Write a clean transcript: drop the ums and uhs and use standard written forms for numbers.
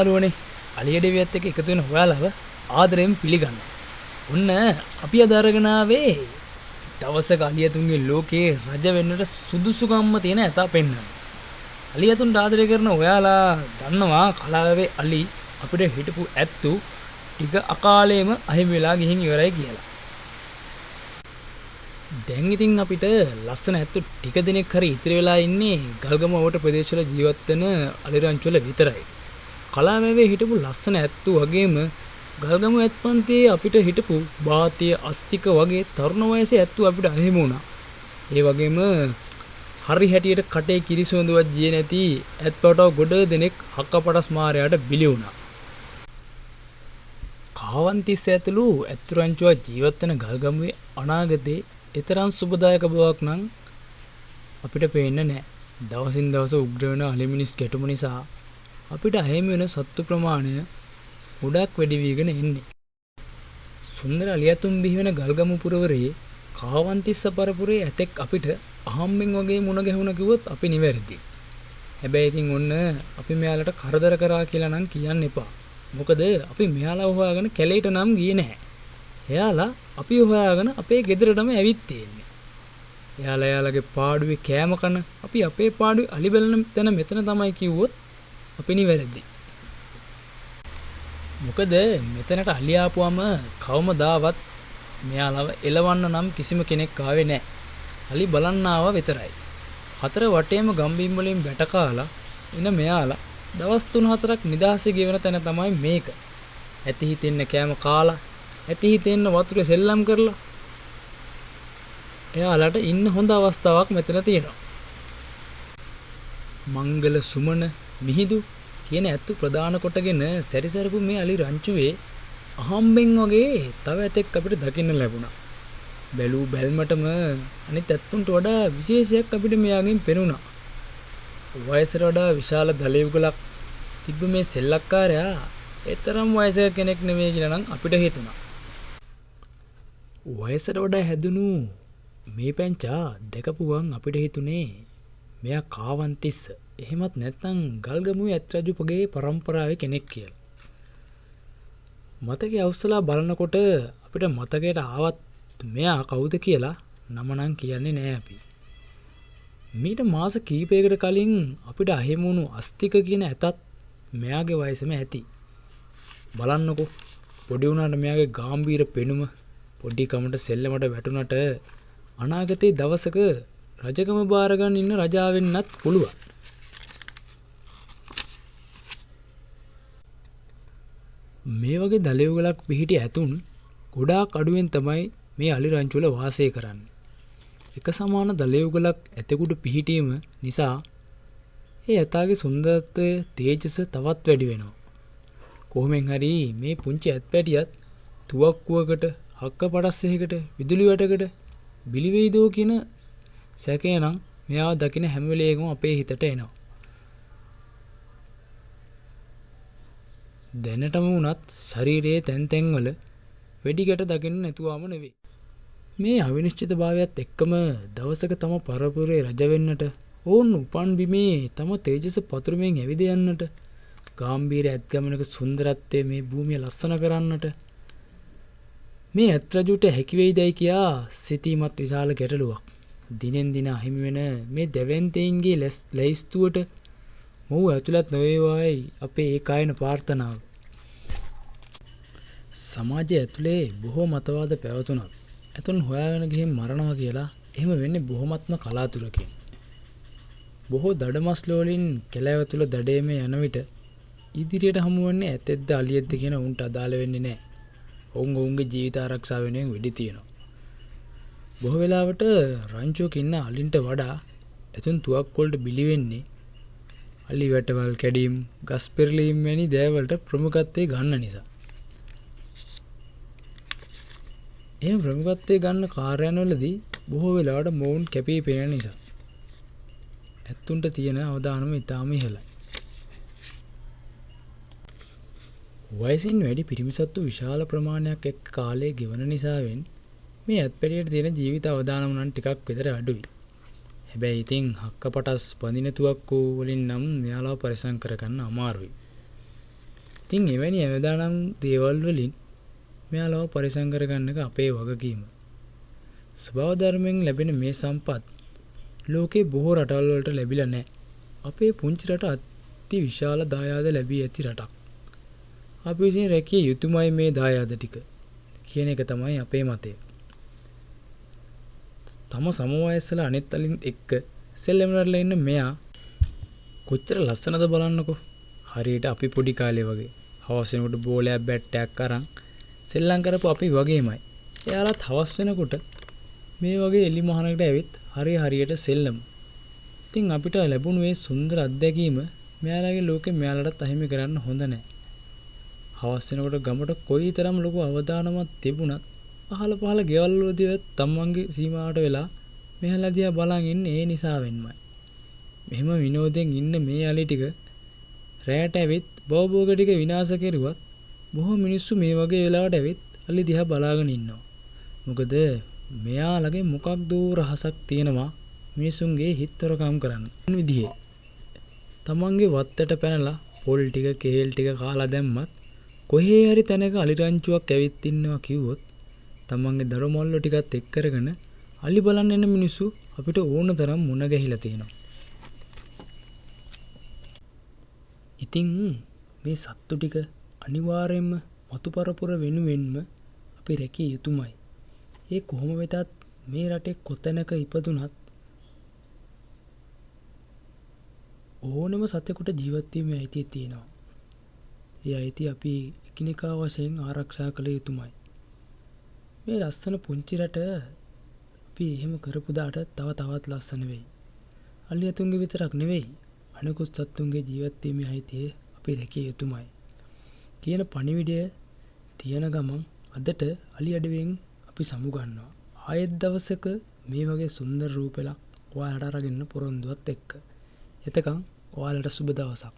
අරුවනේ අලියඩවියත් එක්ක එකතු වෙන ඔයාලව ආදරයෙන් පිළිගන්න. ඔන්න අපි අද අරගෙන ආවේ දවසක අලියතුන්ගේ ලෝකේ රජ වෙන්නට සුදුසුකම්ම තියෙන ඇතා පෙන්වන්න. අලියතුන්ට ආදරය කරන ඔයාලා දන්නවා කලාවේ අලි අපිට හිටපු ඇත්තු ටික අකාලේම අහිමි වෙලා ගිහින් ඉවරයි කියලා. දැන් ඉතින් අපිට ලස්සන ඇත්තු ටික දිනක් හරි ඉතිරි වෙලා ඉන්නේ ගල්ගම වට ප්‍රදේශවල ජීවත් වෙන අලිරංචු වල විතරයි. කලාවැවේ හිටපු ලස්සන ඇත්තු වගේම ගල්ගම ඇත්පන්තියේ අපිට හිටපු බාතිය අස්තික වගේ තරුණ වයසේ ඇත්තු අපිට අහිමි වුණා. ඒ වගේම හරි හැටියට කටේ කිරිසොඳුවක් ජීයේ නැති ඇත්පටව ගොඩ දෙනෙක් හක්කපටස් මාරයාට බිලි වුණා. කාවන්තිස්ස ඇතුළු ඇත්තුරංචුවා ජීවත් වෙන ගල්ගමුවේ අනාගතේ ඊතරම් සුබදායක බවක් නම් අපිට පේන්නේ නැහැ. දවසින් දවස උග්‍ර වෙන අලිමිනිස් ගැටුම නිසා අපිට අහිමි වෙන සත්තු ප්‍රමාණය ගොඩක් වැඩි වීගෙන එන්නේ. සුන්දර අලියතුන් බිහි වෙන ගල්ගමු පුරවරේ කාවන්තිස්ස පරපුරේ ඇතෙක් අපිට අහම්බෙන් වගේ මුණ ගැහුණා කිව්වොත් අපි නිවැරදි. හැබැයි ඉතින් ඔන්න අපි මෙයාලට කරදර කරා කියලා නම් කියන්න එපා. මොකද අපි මෙයාලා හොයාගෙන කැලේට නම් ගියේ නැහැ. එයාලා අපි හොයාගෙන අපේ ගෙදරටම ඇවිත් තියෙන්නේ. එයාලගේ පාඩුවේ කෑම කන අපි අපේ පාඩුවේ අලි බලන තැන මෙතන තමයි කිව්වොත් අපි නිවැරදි. මොකද මෙතනට අලි ආපුවම කවමදාවත් මෙයාලව එලවන්න නම් කිසිම කෙනෙක් ආවේ නැහැ. අලි බලන්න ආවා විතරයි. හතර වටේම ගම්බිම් වලින් බැට කාලා එන මෙයාලා දවස් 3-4ක් නිදාසේ ගෙවන තැන තමයි මේක. ඇති හිතෙන්න කෑම කාලා, ඇති හිතෙන්න වතුරේ සෙල්ලම් කරලා එයාලට ඉන්න හොඳ අවස්ථාවක් මෙතන තියෙනවා. මංගල සුමන මිහිඳු කියන ඇත්තු ප්‍රධාන කොටගෙන සැරිසරපු මේ අලි රංචුවේ අහම්බෙන් වගේ තව ඇතෙක් අපිට දකින්න ලැබුණා. බැලූ බැල්මටම අනිත් ඇත්තුන්ට වඩා විශේෂයක් අපිට මෙයාගෙන් පෙනුණා. වයසට වඩා විශාල දලයුගලක් තිබ්බ මේ සෙල්ලක්කාරයා එතරම් වයසක කෙනෙක් නෙමෙයි කියලා නම් අපිට හිතුණා. වයසට වඩා හැදුණු මේ පැංචා දැකපුවන් අපිට හිතුනේ මෙයා කාවන්තිස්ස එහෙමත් නැත්නම් ගල්ගමුවේ ඇත්රජුපගේ පරම්පරාවේ කෙනෙක් කියලා. මතකයේ අවසලා බලනකොට අපිට මතකයට ආවත් මෙයා කවුද කියලා නම නම් කියන්නේ නෑ අපි. මීට මාස කීපයකට කලින් අපිට අහිමි වුණු අස්තික කියන ඇතත් මෙයාගේ වයසම ඇති. බලන්නකෝ පොඩි වුණාට මෙයාගේ ගාම්භීර පෙනුම පොඩි කමට සෙල්ලමට වැටුණට අනාගතේ දවසක රජකම බාර ගන්න ඉන්න රජා වෙන්නත් පුළුවන්. මේ වගේ දලයුගලක් පිහිටි ඇතුන් ගොඩාක් අඩුවෙන් තමයි මේ අලි රංචු වල වාසය කරන්නේ. එක සමාන දලයුගලක් ඇතෙකුට පිහිටීම නිසා ඒ ඇතාගේ සුන්දරත්වය තේජස තවත් වැඩි වෙනවා. කොහොමෙන් හරි මේ පුංචි ඇත්පැටියත් තුවක්කුවකට හක්ක පඩස්සයකට විදුලි වැටකට බිලි වෙයිදෝ කියන සැකය නම් මෙයාව දකින හැම වෙලේකම අපේ හිතට එනවා. දැනටම වුණත් ශරීරයේ තැන් තැන්වල වෙඩිකට දකින්න නැතුවම නෙවෙයි. මේ අවිනිශ්චිතභාවයත් එක්කම දවසක තම පරපුරේ රජ වෙන්නට ඕන් උපන් බිමේ තම තේජස පතුරුමින් ඇවිද යන්නට ගාම්භීර ඇත්ගමනක සුන්දරත්වය මේ භූමිය ලස්සන කරන්නට මේ ඇත්රජුට හැකි වෙයිදයි කියා සිතීමත් විශාල ගැටලුවක්. දිනෙන් දින අහිමි වෙන මේ දැවැන්තයින්ගේ ලැයිස්තුවට මොහු ඇතුළත් නොවේවායි අපේ ඒකායන ප්‍රාර්ථනාව. සමාජය ඇතුලේ බොහෝ මතවාද පැවතුනත් ඇතුන් හොයාගෙන ගිහින් මරනවා කියලා එහෙම වෙන්නේ බොහොමත්ම කලාතුරකින්. බොහෝ දඩමස්ල වලින් කැලෑව තුල දඩේමේ යන විට ඉදිරියට හමුවන්නේ ඇතෙක්ද අලියෙක්ද කියන උන්ට අදාළ වෙන්නේ නැහැ. ඔවුන්ගේ ජීවිත ආරක්ෂාව වෙනුවෙන් වෙඩි තියනවා. බොහෝ වෙලාවට රංචුවක ඉන්න අලින්ට වඩා ඇතුන් තුවක් වලට බිලි වෙන්නේ අලි වැටවල් කැඩීම්, ගස් පෙරලීම් වැනි දේවල්ට ප්‍රමුඛත්වය ගන්න නිසා. එහෙම ප්‍රමුඛත්වය ගන්න කාර්යයන්වලදී බොහෝ වෙලාවට මොවුන් කැපී පෙනෙන නිසා ඇත්තුන්ට තියෙන අවධානම ඉතාම ඉහළයි. වයසින් වැඩි පිරිමි සත්තු විශාල ප්‍රමාණයක් එක්ක කාලය ගෙවන නිසාවෙන් මේ ඇත්පැටියට තියෙන ජීවිත අවදානම නම් ටිකක් විතර අඩුයි. හැබැයි ඉතින් හක්කපටස් බඳින තුවක්කු වලින් නම් මෙයාලව පරිසම් කරගන්න අමාරුයි. ඉතින් එවැනි අවදානම් දේවල් වලින් මෙයාලව පරිසම් කරගන්න එක අපේ වගකීම. ස්වභාව ධර්මයෙන් ලැබෙන මේ සම්පත් ලෝකේ බොහෝ රටවල් වලට ලැබිලා නැහැ. අපේ පුංචි රට අති විශාල දායාද ලැබී ඇති රටක්. අපි විසින් රැකිය යුතුමයි මේ දායාද ටික කියන එක තමයි අපේ මතය. තම සමවයස්වල අනිත් අලින් එක්ක සෙල්ලම් රටලා ඉන්න මෙයා කොච්චර ලස්සනද බලන්නකෝ. හරියට අපි පොඩි කාලේ වගේ හවස් වෙනකොට බෝලයක් බැට්ටයක් අරන් සෙල්ලම් කරපු අපි වගේමයි. එයාලත් හවස් වෙනකොට මේ වගේ එලි මහනකට ඇවිත් හරියට සෙල්ලම්. ඉතින් අපිට ලැබුණු මේ සුන්දර අත්දැකීම මෙයාලගේ ලෝකෙ මෙයාලටත් අහිමි කරන්න හොඳ නැහැ. හවස් වෙනකොට ගමට කොයිතරම් ලොකු අවදානමක් තිබුණත් අහල පහල ගෙවල් වලදී තමන්ගේ සීමාවට වෙලා මෙයාලා දිහා බලන් ඉන්නේ ඒ නිසා වෙන්නමයි. මෙහෙම විනෝදෙන් ඉන්න මේ අලි ටික රැයට ඇවිත් බෝබෝග ටික විනාශ කෙරුවත් බොහෝ මිනිස්සු මේ වගේ වෙලාවට ඇවිත් අලි දිහා බලාගෙන ඉන්නවා. මොකද මෙයාලගේ මොකක්ද රහසක් තියෙනවා මිනිසුන්ගේ හිතතරකම් කරන්න. විදිහේ තමන්ගේ වත්තට පැනලා පොල් ටික කෙහෙල් ටික කාලා දැම්මත් කොහේ හරි තැනක අලි රංචුවක් ඇවිත් ඉන්නවා කිව්වොත් තමන්ගේ දරමොල්ල ටිකත් එක් කරගෙන අලි බලන්න එන මිනිස්සු අපිට ඕන තරම් මුණ ගැහිලා තියෙනවා. ඉතින් මේ සත්තු ටික අනිවාර්යයෙන්ම මතුපරපුර වෙනුවෙන්ම අපි රැකිය යුතුමයි. ඒ කොහොම වෙතත් මේ රටේ කොතැනක ඉපදුනත් ඕනම සතෙකුට ජීවත් වීමේ අයිතිය තියෙනවා. ඒ අයිතිය අපි එකිනෙකා වශයෙන් ආරක්ෂා කළ යුතුමයි. මේ ලස්සන පුංචි රට අපි එහෙම කරපු දාට තවත් ලස්සන වෙයි. අලියතුන්ගේ විතරක් නෙවෙයි අනිකුත් සත්තුන්ගේ ජීවත් වීමේ අයිතිය අපි රැකිය යුතුමයි. කියන පණිවිඩය තියෙන ගමන් අදට අලි අඩවියෙන් අපි සමු ගන්නවා. ආයෙත් දවසක මේ වගේ සුන්දර රූපෙලා ඔයාලට අරගෙන පොරොන්දුවත් එක්ක. එතකන් ඔයාලට සුබ දවසක්.